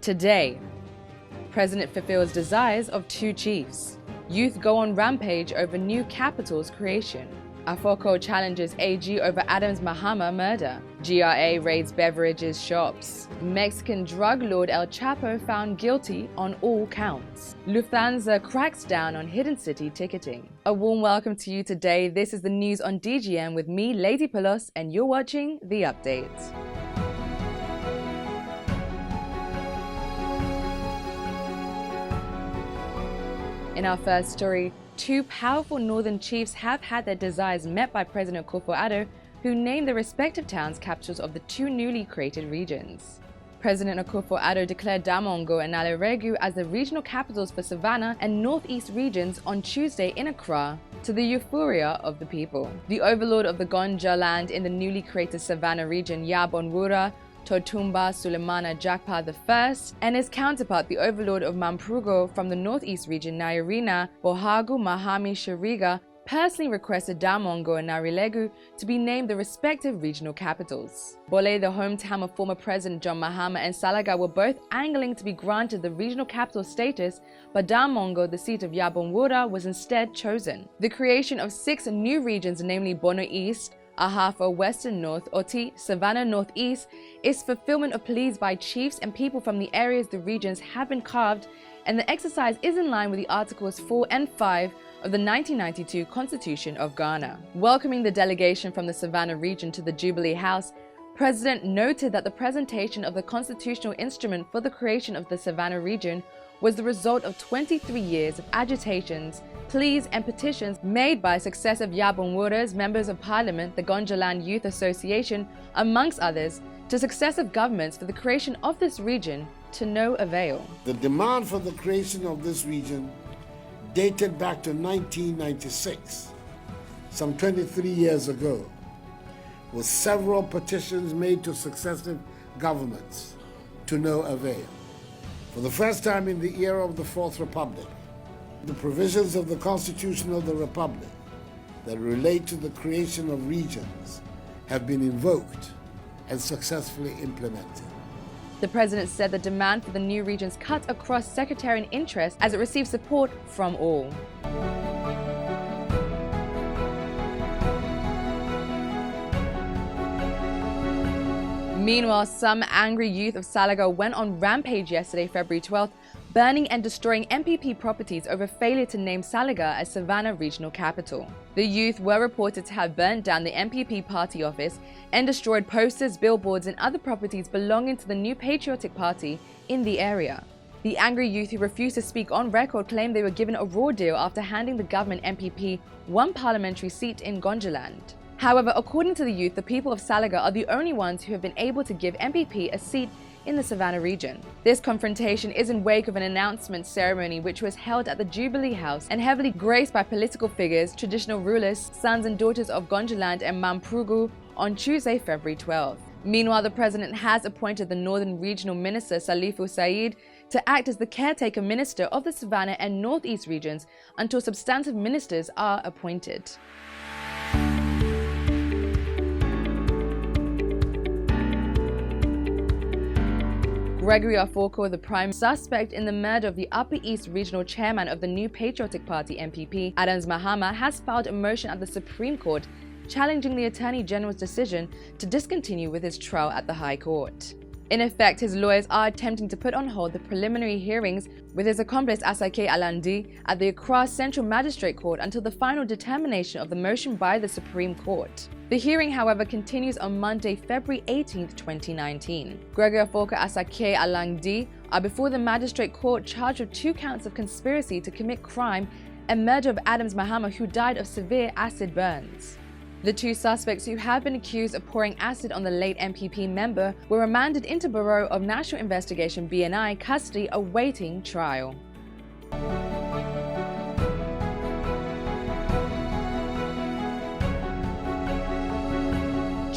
Today, President fulfills desires of two chiefs. Youth go on rampage over new capital's creation. Afoko challenges AG over Adams Mahama murder. GRA raids beverages shops. Mexican drug lord El Chapo found guilty on all counts. Lufthansa cracks down on hidden city ticketing. A warm welcome to you today. This is the news on DGM with me, Lady Pelos, and you're watching The Update. In our first story, two powerful northern chiefs have had their desires met by President Akufo-Addo, who named the respective towns capitals of the two newly created regions. President Akufo-Addo declared Damongo and Naluregu as the regional capitals for Savannah and Northeast regions on Tuesday in Accra, to the euphoria of the people. The overlord of the Gonja land in the newly created Savannah region, Yabonwura Totumba Sulemana Jakpa I, and his counterpart, the overlord of Mamprugo from the northeast region, Nairina Bohagu Mahami Shariga, personally requested Damongo and Narilegu to be named the respective regional capitals. Bole, the hometown of former President John Mahama, and Salaga were both angling to be granted the regional capital status, but Damongo, the seat of Yabonwura, was instead chosen. The creation of 6 new regions, namely Bono East, Ahafo Western North, Oti, Savannah Northeast, is fulfillment of pleas by chiefs and people from the areas the regions have been carved, and the exercise is in line with the Articles 4 and 5 of the 1992 Constitution of Ghana. Welcoming the delegation from the Savannah region to the Jubilee House, President noted that the presentation of the constitutional instrument for the creation of the Savannah region was the result of 23 years of agitations, pleas and petitions made by successive Yabonwura's members of parliament, the Gonjaland Youth Association, amongst others, to successive governments for the creation of this region, to no avail. The demand for the creation of this region dated back to 1996, some 23 years ago, with several petitions made to successive governments, to no avail. For the first time in the era of the Fourth Republic, the provisions of the Constitution of the Republic that relate to the creation of regions have been invoked and successfully implemented. The president said the demand for the new regions cut across sectarian interests as it received support from all. Meanwhile, some angry youth of Salaga went on rampage yesterday, February 12th, burning and destroying MPP properties over failure to name Salaga as Savannah regional capital. The youth were reported to have burnt down the MPP party office and destroyed posters, billboards, and other properties belonging to the new patriotic party in the area. The angry youth who refused to speak on record claimed they were given a raw deal after handing the government MPP one parliamentary seat in Gonjaland. However, according to the youth, the people of Salaga are the only ones who have been able to give MPP a seat in the Savannah region. This confrontation is in wake of an announcement ceremony which was held at the Jubilee House and heavily graced by political figures, traditional rulers, sons and daughters of Gonjaland and Mamprugu on Tuesday, February 12th. Meanwhile, the president has appointed the Northern Regional Minister Salifu Said to act as the caretaker minister of the Savannah and Northeast regions until substantive ministers are appointed. Gregory Afoko, the prime suspect in the murder of the Upper East Regional Chairman of the New Patriotic Party MPP, Adams Mahama, has filed a motion at the Supreme Court challenging the Attorney General's decision to discontinue with his trial at the High Court. In effect, his lawyers are attempting to put on hold the preliminary hearings with his accomplice Asake Alandi at the Accra Central Magistrate Court until the final determination of the motion by the Supreme Court. The hearing, however, continues on Monday, February 18, 2019. Gregory Afoko Asake Alandi are before the Magistrate Court charged with 2 counts of conspiracy to commit crime and murder of Adams Mahama, who died of severe acid burns. The 2 suspects, who have been accused of pouring acid on the late MPP member, were remanded into Bureau of National Investigation (BNI) custody awaiting trial.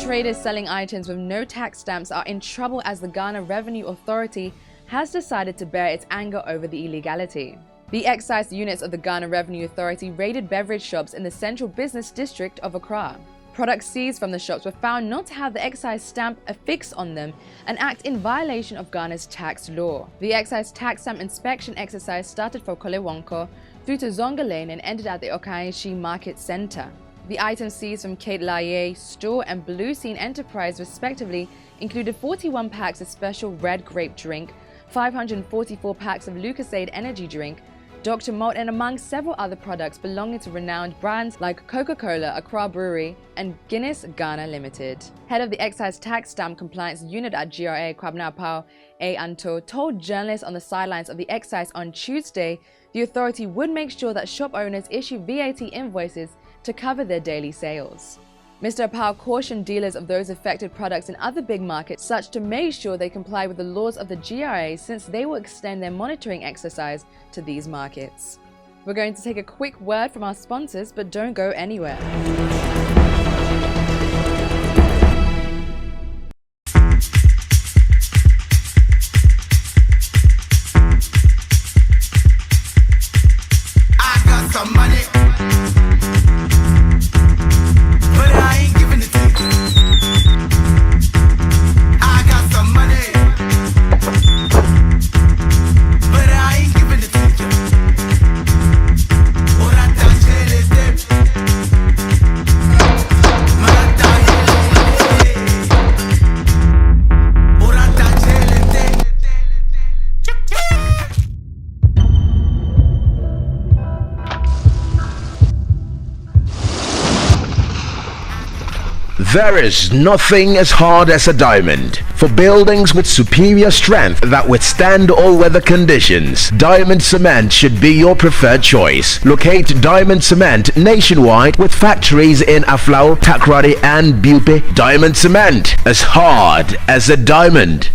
Traders selling items with no tax stamps are in trouble as the Ghana Revenue Authority has decided to bear its anger over the illegality. The excise units of the Ghana Revenue Authority raided beverage shops in the central business district of Accra. products seized from the shops were found not to have the excise stamp affixed on them, an act in violation of Ghana's tax law. The excise tax stamp inspection exercise started from Kolewonko through to Zonga Lane and ended at the Okaishi Market Center. The items seized from Kate Laye store and Blue Scene Enterprise respectively included 41 packs of special red grape drink, 544 packs of Lucasade energy drink, Dr. Malt, and among several other products belonging to renowned brands like Coca-Cola, Accra Brewery, and Guinness Ghana Limited. Head of the Excise Tax Stamp Compliance Unit at GRA, Kwabena Apao A. Anto, told journalists on the sidelines of the excise on Tuesday the authority would make sure that shop owners issue VAT invoices to cover their daily sales. Mr. Apao cautioned dealers of those affected products in other big markets such to make sure they comply with the laws of the GRA, since they will extend their monitoring exercise to these markets. We're going to take a quick word from our sponsors, but don't go anywhere. I got some money. There is nothing as hard as a diamond. For buildings with superior strength that withstand all weather conditions, Diamond Cement should be your preferred choice. Locate Diamond Cement nationwide with factories in Aflao, Takrady and Bupe. Diamond Cement, as hard as a diamond.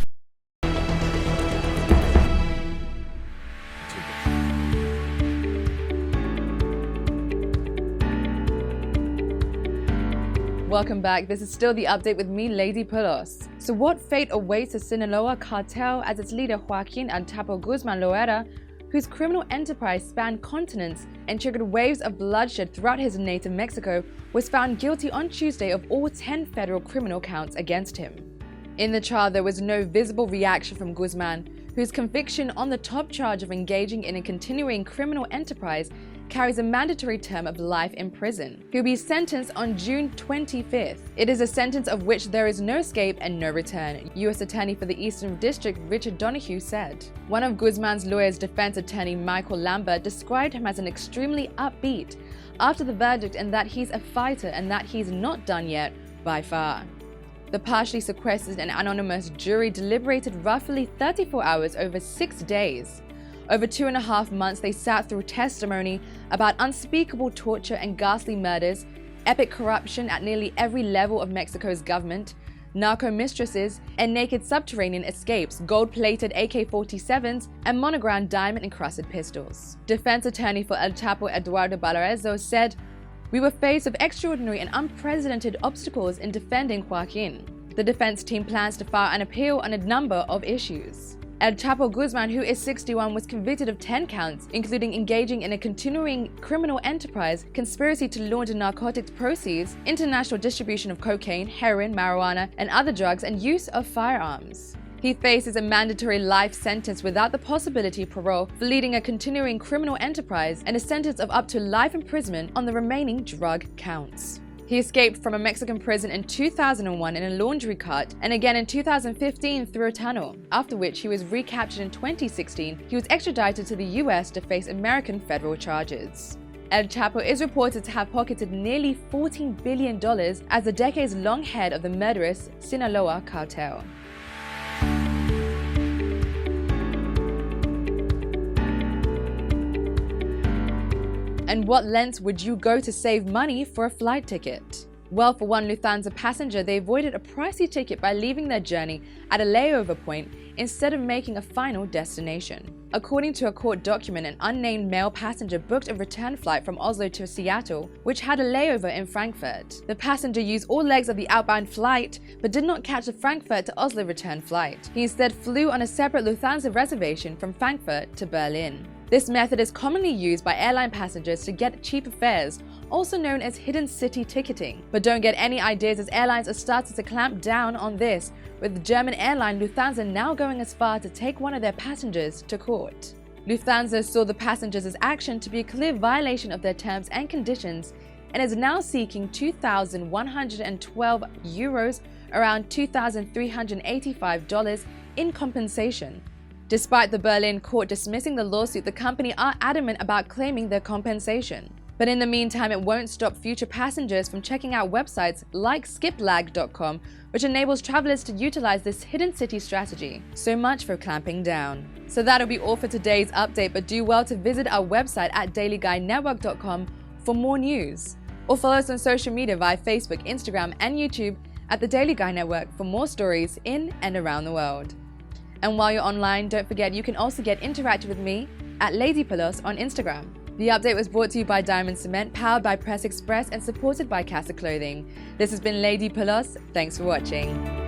Welcome back. This is still the update with me, Lady Pulos. So what fate awaits the Sinaloa cartel as its leader Joaquin El Chapo Guzman Loera, whose criminal enterprise spanned continents and triggered waves of bloodshed throughout his native Mexico, was found guilty on Tuesday of all 10 federal criminal counts against him. In the trial, there was no visible reaction from Guzman, whose conviction on the top charge of engaging in a continuing criminal enterprise carries a mandatory term of life in prison. He'll be sentenced on June 25th. It is a sentence of which there is no escape and no return, U.S. Attorney for the Eastern District Richard Donahue said. One of Guzman's lawyers, defense attorney Michael Lambert, described him as an extremely upbeat after the verdict, and that he's a fighter and that he's not done yet by far. The partially sequestered and anonymous jury deliberated roughly 34 hours over 6 days. Over 2.5 months, they sat through testimony about unspeakable torture and ghastly murders, epic corruption at nearly every level of Mexico's government, narco mistresses, and naked subterranean escapes, gold-plated AK-47s, and monogrammed diamond-encrusted pistols. Defense attorney for El Chapo Eduardo Valarezo said, "We were faced with extraordinary and unprecedented obstacles in defending Joaquin. The defense team plans to file an appeal on a number of issues." El Chapo Guzman, who is 61, was convicted of 10 counts, including engaging in a continuing criminal enterprise, conspiracy to launder narcotics proceeds, international distribution of cocaine, heroin, marijuana, and other drugs, and use of firearms. He faces a mandatory life sentence without the possibility of parole for leading a continuing criminal enterprise, and a sentence of up to life imprisonment on the remaining drug counts. He escaped from a Mexican prison in 2001 in a laundry cart, and again in 2015 through a tunnel, after which he was recaptured in 2016. He was extradited to the US to face American federal charges. El Chapo is reported to have pocketed nearly $14 billion as the decades-long head of the murderous Sinaloa cartel. And what lengths would you go to save money for a flight ticket? Well, for one Lufthansa passenger, they avoided a pricey ticket by leaving their journey at a layover point instead of making a final destination. According to a court document, an unnamed male passenger booked a return flight from Oslo to Seattle, which had a layover in Frankfurt. The passenger used all legs of the outbound flight, but did not catch the Frankfurt to Oslo return flight. He instead flew on a separate Lufthansa reservation from Frankfurt to Berlin. This method is commonly used by airline passengers to get cheaper fares, also known as hidden city ticketing. But don't get any ideas, as airlines are starting to clamp down on this, with German airline Lufthansa now going as far to take one of their passengers to court. Lufthansa saw the passengers' action to be a clear violation of their terms and conditions and is now seeking €2,112, around $2,385 in compensation. Despite the Berlin court dismissing the lawsuit, the company are adamant about claiming their compensation. But in the meantime, it won't stop future passengers from checking out websites like skiplag.com, which enables travelers to utilize this hidden city strategy. So much for clamping down. So that'll be all for today's update, but do well to visit our website at dailyguyNetwork.com for more news. Or follow us on social media via Facebook, Instagram, and YouTube at the Daily Guy Network for more stories in and around the world. And while you're online, don't forget you can also get interactive with me at Lady Pelos on Instagram. The update was brought to you by Diamond Cement, powered by Press Express and supported by Casa Clothing. This has been Lady Pelos. Thanks for watching.